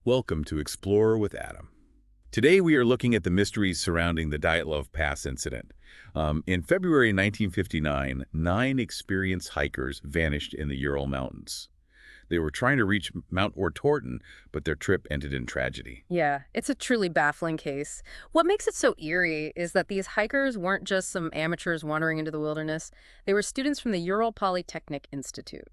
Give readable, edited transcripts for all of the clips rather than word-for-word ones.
Welcome to Explore with Adam. Today we are looking at the mysteries surrounding the Dyatlov Pass incident. In February 1959, 9 experienced hikers vanished in the Ural Mountains. They were trying to reach Mount Ortorton, but their trip ended in tragedy. Yeah, it's a truly baffling case. What makes it so eerie is that these hikers weren't just some amateurs wandering into the wilderness. They were students from the Ural Polytechnic Institute,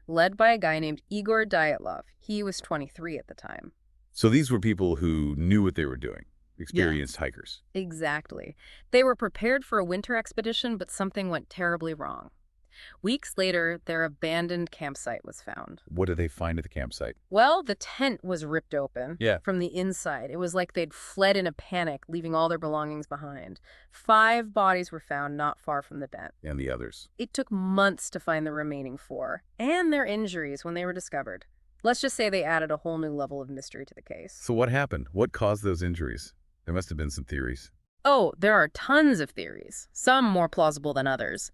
led by a guy named Igor Dyatlov. He was 23 at the time. So these were people who knew what they were doing, Yeah, experienced hikers. exactly. They were prepared for a winter expedition, but something went terribly wrong. Weeks later, their abandoned campsite was found. What did they find at the campsite? Well, the tent was ripped open Yeah. from the inside. It was like they'd fled in a panic, leaving all their belongings behind. 5 bodies were found not far from the tent. And the others. It took months to find the remaining 4, and their injuries when they were discovered. Let's just say they added a whole new level of mystery to the case. So what happened? What caused those injuries? There must have been some theories. Oh, there are tons of theories, some more plausible than others.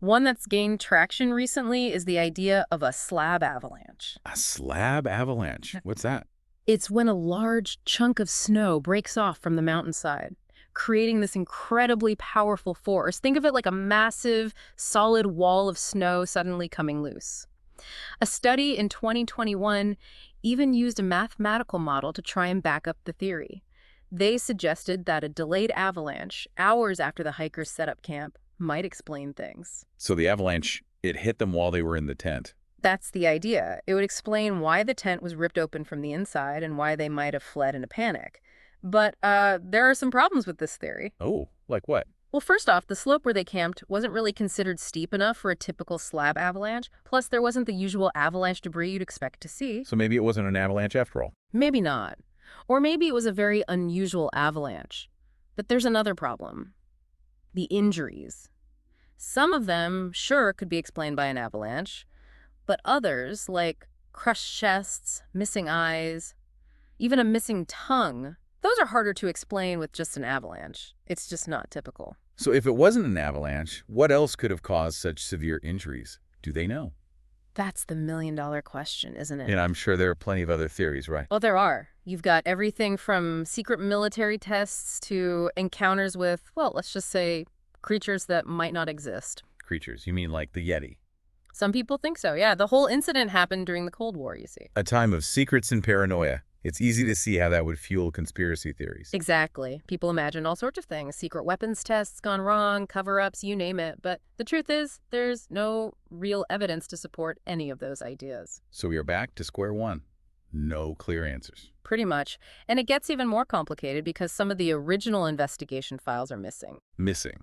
One that's gained traction recently is the idea of a slab avalanche. A slab avalanche. What's that? It's when a large chunk of snow breaks off from the mountainside, creating this incredibly powerful force. Think of it like a massive, solid wall of snow suddenly coming loose. A study in 2021 even used a mathematical model to try and back up the theory. They suggested that a delayed avalanche, hours after the hikers set up camp, might explain things. So the avalanche, it hit them while they were in the tent. That's the idea. It would explain why the tent was ripped open from the inside and why they might have fled in a panic. But there are some problems with this theory. Oh, like what? Well, first off, the slope where they camped wasn't really considered steep enough for a typical slab avalanche. Plus, there wasn't the usual avalanche debris you'd expect to see. So maybe it wasn't an avalanche after all. Maybe not. Or maybe it was a very unusual avalanche. But there's another problem. The injuries. Some of them, sure, could be explained by an avalanche, but others, like crushed chests, missing eyes, even a missing tongue, those are harder to explain with just an avalanche. It's just not typical. So if it wasn't an avalanche, what else could have caused such severe injuries? Do they know? That's the million-dollar question, isn't it? And I'm sure there are plenty of other theories, right? Well, there are. You've got everything from secret military tests to encounters with, well, let's just say, creatures that might not exist. Creatures. You mean like the Yeti? Some people think so, yeah. The whole incident happened during the Cold War, you see. A time of secrets and paranoia. It's easy to see how that would fuel conspiracy theories. Exactly. People imagine all sorts of things. Secret weapons tests gone wrong, cover-ups, you name it. But the truth is, there's no real evidence to support any of those ideas. So we are back to square one. No clear answers. Pretty much. And it gets even more complicated because some of the original investigation files are missing. Missing.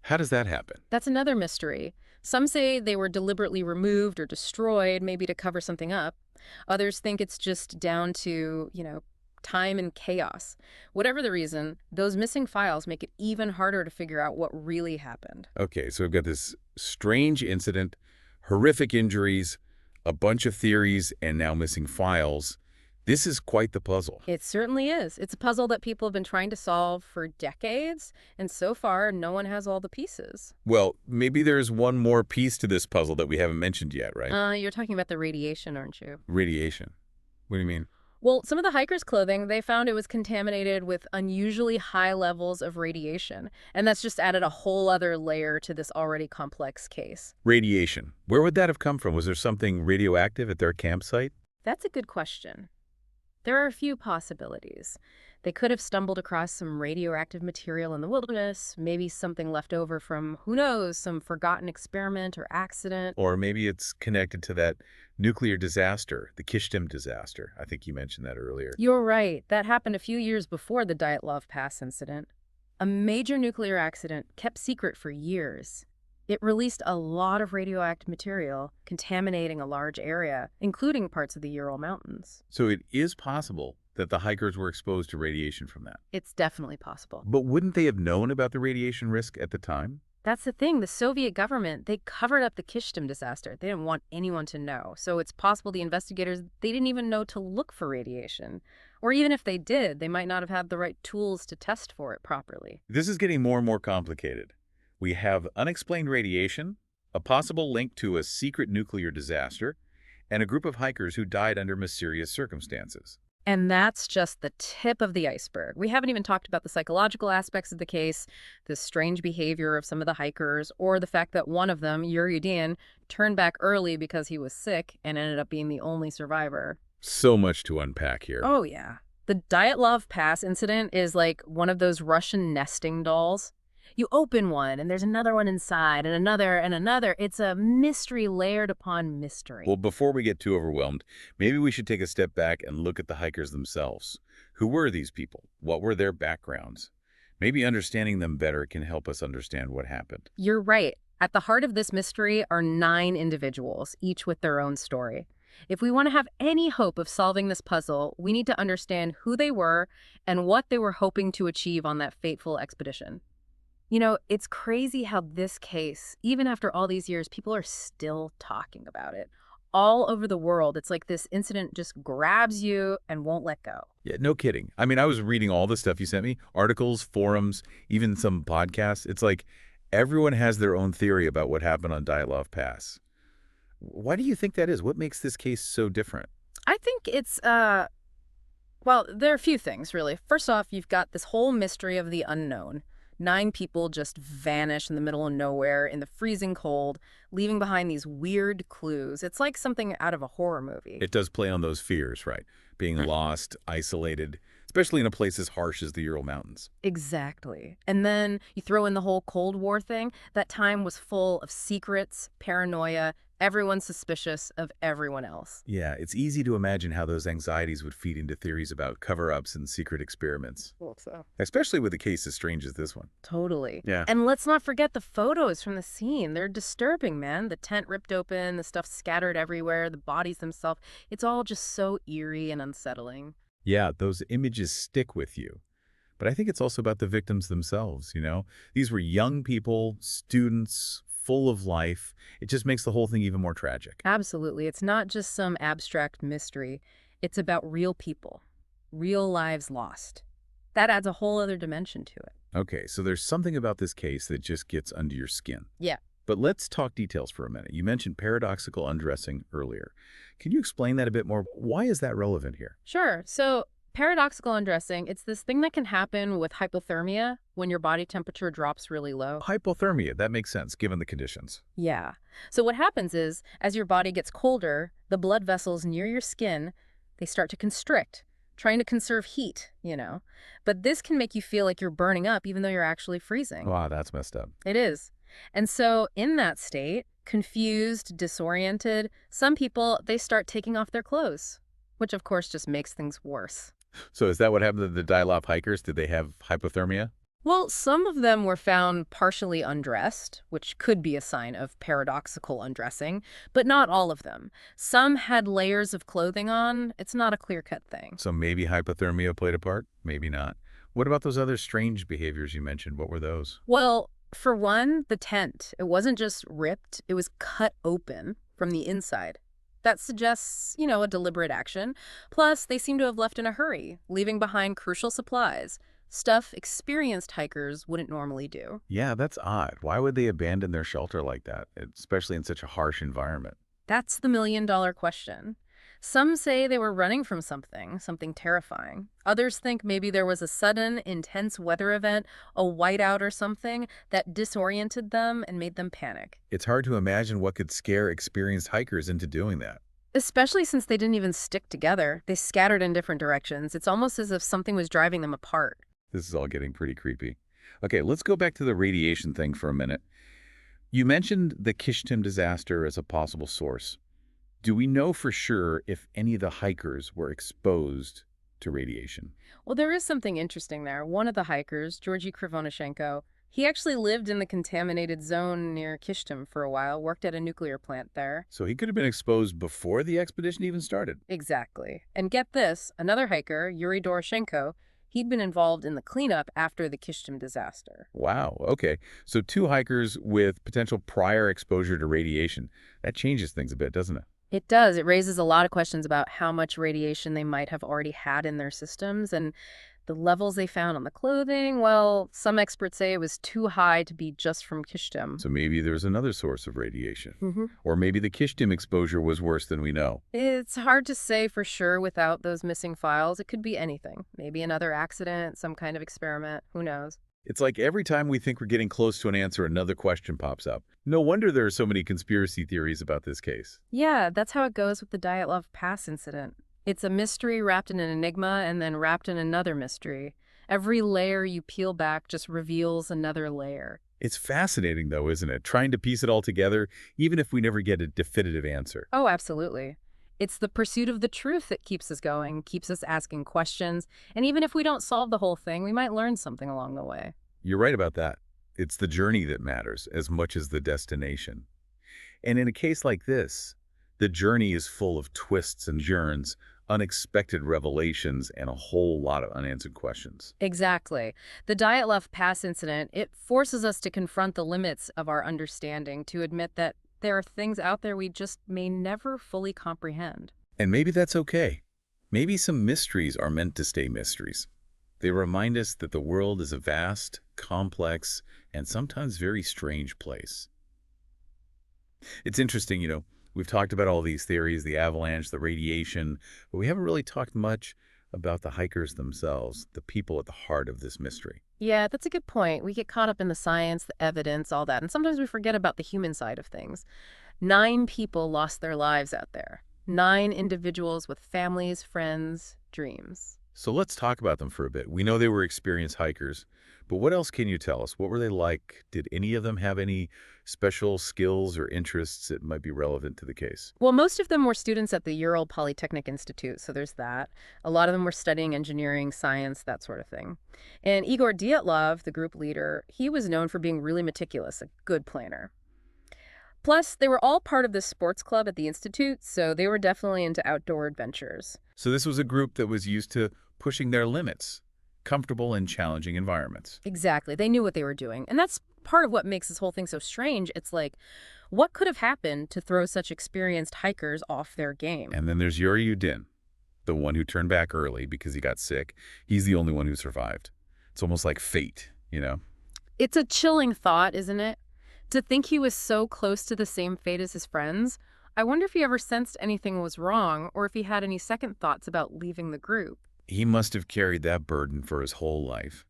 How does that happen? That's another mystery. Some say they were deliberately removed or destroyed, maybe to cover something up. Others think it's just down to, time and chaos. Whatever the reason, those missing files make it even harder to figure out what really happened. Okay, so we've got this strange incident, horrific injuries, a bunch of theories, and now missing files. This is quite the puzzle. It certainly is. It's a puzzle that people have been trying to solve for decades, and so far, no one has all the pieces. Well, maybe there's one more piece to this puzzle that we haven't mentioned yet, right? You're talking about the radiation, aren't you? Radiation. What do you mean? Well, some of the hikers' clothing, they found it was contaminated with unusually high levels of radiation, and that's just added a whole other layer to this already complex case. Radiation. Where would that have come from? Was there something radioactive at their campsite? That's a good question. There are a few possibilities. They could have stumbled across some radioactive material in the wilderness, maybe something left over from, who knows, some forgotten experiment or accident. Or maybe it's connected to that nuclear disaster, the Kishtim disaster. I think you mentioned that earlier. You're right. That happened a few years before the Dyatlov Pass incident. A major nuclear accident kept secret for years. It released a lot of radioactive material, contaminating a large area, including parts of the Ural Mountains. So it is possible that the hikers were exposed to radiation from that. It's definitely possible. But wouldn't they have known about the radiation risk at the time? That's the thing. The Soviet government, they covered up the Kishtim disaster. They didn't want anyone to know. So it's possible the investigators, they didn't even know to look for radiation. Or even if they did, they might not have had the right tools to test for it properly. This is getting more and more complicated. We have unexplained radiation, a possible link to a secret nuclear disaster, and a group of hikers who died under mysterious circumstances. And that's just the tip of the iceberg. We haven't even talked about the psychological aspects of the case, the strange behavior of some of the hikers, or the fact that one of them, Yuri turned back early because he was sick and ended up being the only survivor. So much to unpack here. Oh, yeah. The Dyatlov Pass incident is like one of those Russian nesting dolls. You open one, and there's another one inside, and another, and another. It's a mystery layered upon mystery. Well, before we get too overwhelmed, maybe we should take a step back and look at the hikers themselves. Who were these people? What were their backgrounds? Maybe understanding them better can help us understand what happened. You're right. At the heart of this mystery are 9 individuals, each with their own story. If we want to have any hope of solving this puzzle, we need to understand who they were and what they were hoping to achieve on that fateful expedition. You know, it's crazy how this case, even after all these years, people are still talking about it. All over the world, it's like this incident just grabs you and won't let go. Yeah, no kidding. I mean, I was reading all the stuff you sent me, articles, forums, even some podcasts. It's like everyone has their own theory about what happened on Dyatlov Pass. Why do you think that is? What makes this case so different? I think it's, well, there are a few things, really. First off, you've got this whole mystery of the unknown. 9 people just vanish in the middle of nowhere in the freezing cold, leaving behind these weird clues. It's like something out of a horror movie. It does play on those fears, right? Being lost, isolated, especially in a place as harsh as the Ural Mountains. Exactly. And then you throw in the whole Cold War thing. That time was full of secrets, paranoia, everyone suspicious of everyone else. Yeah, it's easy to imagine how those anxieties would feed into theories about cover-ups and secret experiments. Well, so. Especially with a case as strange as this one. Totally. Yeah. And let's not forget the photos from the scene. They're disturbing, man. The tent ripped open, the stuff scattered everywhere, the bodies themselves. It's all just so eerie and unsettling. Yeah, those images stick with you. But I think it's also about the victims themselves, you know? These were young people, students, full of life. It just makes the whole thing even more tragic. Absolutely. It's not just some abstract mystery. It's about real people, real lives lost. That adds a whole other dimension to it. Okay, so there's something about this case that just gets under your skin. Yeah. But let's talk details for a minute. You mentioned paradoxical undressing earlier. Can you explain that a bit more? Why is that relevant here? Sure. So paradoxical undressing, it's this thing that can happen with hypothermia when your body temperature drops really low. Hypothermia, that makes sense given the conditions. Yeah. So what happens is, as your body gets colder, the blood vessels near your skin, they start to constrict, trying to conserve heat, you know. But this can make you feel like you're burning up even though you're actually freezing. Wow, that's messed up. It is. And so in that state, confused, disoriented, some people, they start taking off their clothes, which of course just makes things worse. So is that what happened to the Dyatlov hikers? Did they have hypothermia? Well, some of them were found partially undressed, which could be a sign of paradoxical undressing, but not all of them. Some had layers of clothing on. It's not a clear-cut thing. So maybe hypothermia played a part? Maybe not. What about those other strange behaviors you mentioned? What were those? Well, for one, the tent. It wasn't just ripped, it was cut open from the inside. That suggests, you know, a deliberate action. Plus, they seem to have left in a hurry, leaving behind crucial supplies. Stuff experienced hikers wouldn't normally do. Yeah, that's odd. Why would they abandon their shelter like that, especially in such a harsh environment? That's the million-dollar question. Some say they were running from something terrifying. Others think maybe there was a sudden, intense weather event, a whiteout or something, that disoriented them and made them panic. It's hard to imagine what could scare experienced hikers into doing that. Especially since they didn't even stick together. They scattered in different directions. It's almost as if something was driving them apart. This is all getting pretty creepy. Okay, let's go back to the radiation thing for a minute. You mentioned the Kishtim disaster as a possible source. Do we know for sure if any of the hikers were exposed to radiation? Well, there is something interesting there. One of the hikers, Georgy Krivonyshenko, he actually lived in the contaminated zone near Kishtim for a while, worked at a nuclear plant there. So he could have been exposed before the expedition even started. Exactly. And get this, another hiker, Yuri Doroshenko, he'd been involved in the cleanup after the Kishtim disaster. Wow, okay. So 2 hikers with potential prior exposure to radiation. That changes things a bit, doesn't it? It does. It raises a lot of questions about how much radiation they might have already had in their systems, and The levels they found on the clothing, well, some experts say it was too high to be just from Kishtim. So maybe there's another source of radiation. Hmm. Or maybe the Kishtim exposure was worse than we know. It's hard to say for sure without those missing files. It could be anything. Maybe another accident, some kind of experiment. Who knows? It's like every time we think we're getting close to an answer, another question pops up. No wonder there are so many conspiracy theories about this case. Yeah, that's how it goes with the Dyatlov Pass incident. It's a mystery wrapped in an enigma and then wrapped in another mystery. Every layer you peel back just reveals another layer. It's fascinating, though, isn't it? Trying to piece it all together, even if we never get a definitive answer. Oh, absolutely. It's the pursuit of the truth that keeps us going, keeps us asking questions, and even if we don't solve the whole thing, we might learn something along the way. You're right about that. It's the journey that matters as much as the destination. And in a case like this, the journey is full of twists and turns, unexpected revelations, and a whole lot of unanswered questions. Exactly. The Dyatlov Pass incident, it forces us to confront the limits of our understanding, to admit that there are things out there we just may never fully comprehend. And maybe that's okay. Maybe some mysteries are meant to stay mysteries. They remind us that the world is a vast, complex, and sometimes very strange place. It's interesting, we've talked about all these theories, the avalanche, the radiation, but we haven't really talked much about the hikers themselves, the people at the heart of this mystery. Yeah, that's a good point. We get caught up in the science, the evidence, all that, and sometimes we forget about the human side of things. 9 people lost their lives out there. 9 individuals with families, friends, dreams. So let's talk about them for a bit. We know they were experienced hikers, but what else can you tell us? What were they like? Did any of them have any special skills or interests that might be relevant to the case? Well, most of them were students at the Ural Polytechnic Institute, so there's that. A lot of them were studying engineering, science, that sort of thing. And Igor Dyatlov, the group leader, he was known for being really meticulous, a good planner. Plus, they were all part of this sports club at the Institute, so they were definitely into outdoor adventures. So this was a group that was used to pushing their limits, comfortable in challenging environments. Exactly. They knew what they were doing. And that's part of what makes this whole thing so strange. It's like, what could have happened to throw such experienced hikers off their game? And then there's Yuri Yudin, the one who turned back early because he got sick. He's the only one who survived. It's almost like fate. It's a chilling thought, isn't it? To think he was so close to the same fate as his friends. I wonder if he ever sensed anything was wrong or if he had any second thoughts about leaving the group. He must have carried that burden for his whole life,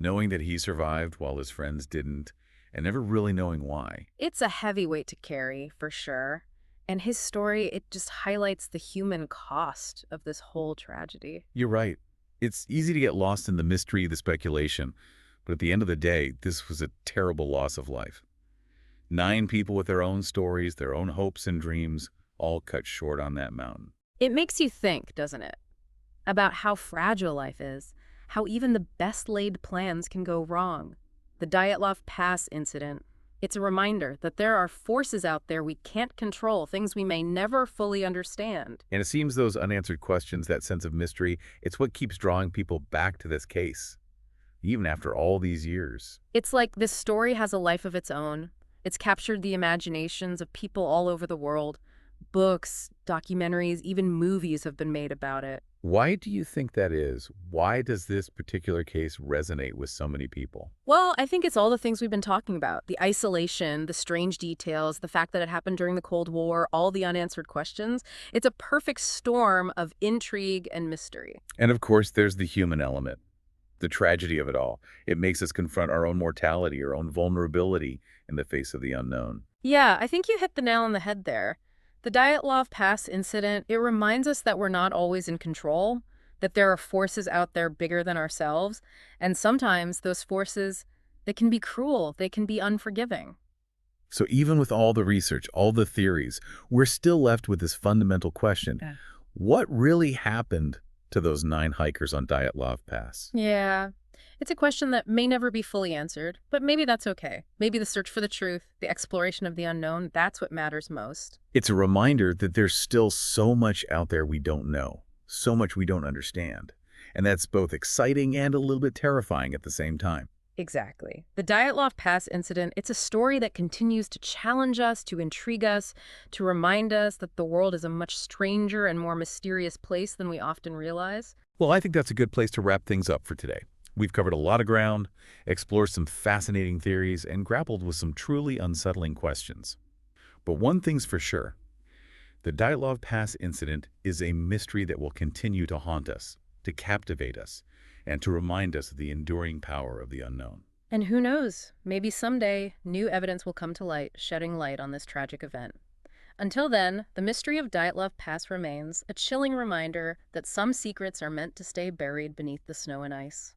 knowing that he survived while his friends didn't, and never really knowing why. It's a heavy weight to carry, for sure. And his story, it just highlights the human cost of this whole tragedy. You're right. It's easy to get lost in the mystery, the speculation, but at the end of the day, this was a terrible loss of life. 9 people with their own stories, their own hopes and dreams, all cut short on that mountain. It makes you think, doesn't it? About how fragile life is, how even the best laid plans can go wrong. The Dyatlov Pass incident, it's a reminder that there are forces out there we can't control, things we may never fully understand. And it seems those unanswered questions, that sense of mystery, it's what keeps drawing people back to this case, even after all these years. It's like this story has a life of its own. It's captured the imaginations of people all over the world. Books, documentaries, even movies have been made about it. Why do you think that is? Why does this particular case resonate with so many people? Well, I think it's all the things we've been talking about. The isolation, the strange details, the fact that it happened during the Cold War, all the unanswered questions. It's a perfect storm of intrigue and mystery. And of course, there's the human element, the tragedy of it all. It makes us confront our own mortality, our own vulnerability in the face of the unknown. Yeah, I think you hit the nail on the head there. The Dyatlov Pass incident, it reminds us that we're not always in control, that there are forces out there bigger than ourselves, and sometimes those forces, they can be cruel, they can be unforgiving. So even with all the research, all the theories, we're still left with this fundamental question. Yeah. What really happened to those 9 hikers on Dyatlov Pass? Yeah, it's a question that may never be fully answered, but maybe that's okay. Maybe the search for the truth, the exploration of the unknown, that's what matters most. It's a reminder that there's still so much out there we don't know, so much we don't understand. And that's both exciting and a little bit terrifying at the same time. Exactly. The Dyatlov Pass incident, it's a story that continues to challenge us, to intrigue us, to remind us that the world is a much stranger and more mysterious place than we often realize. Well, I think that's a good place to wrap things up for today. We've covered a lot of ground, explored some fascinating theories, and grappled with some truly unsettling questions. But one thing's for sure, the Dyatlov Pass incident is a mystery that will continue to haunt us, to captivate us, and to remind us of the enduring power of the unknown. And who knows, maybe someday new evidence will come to light, shedding light on this tragic event. Until then, the mystery of Dyatlov Pass remains, a chilling reminder that some secrets are meant to stay buried beneath the snow and ice.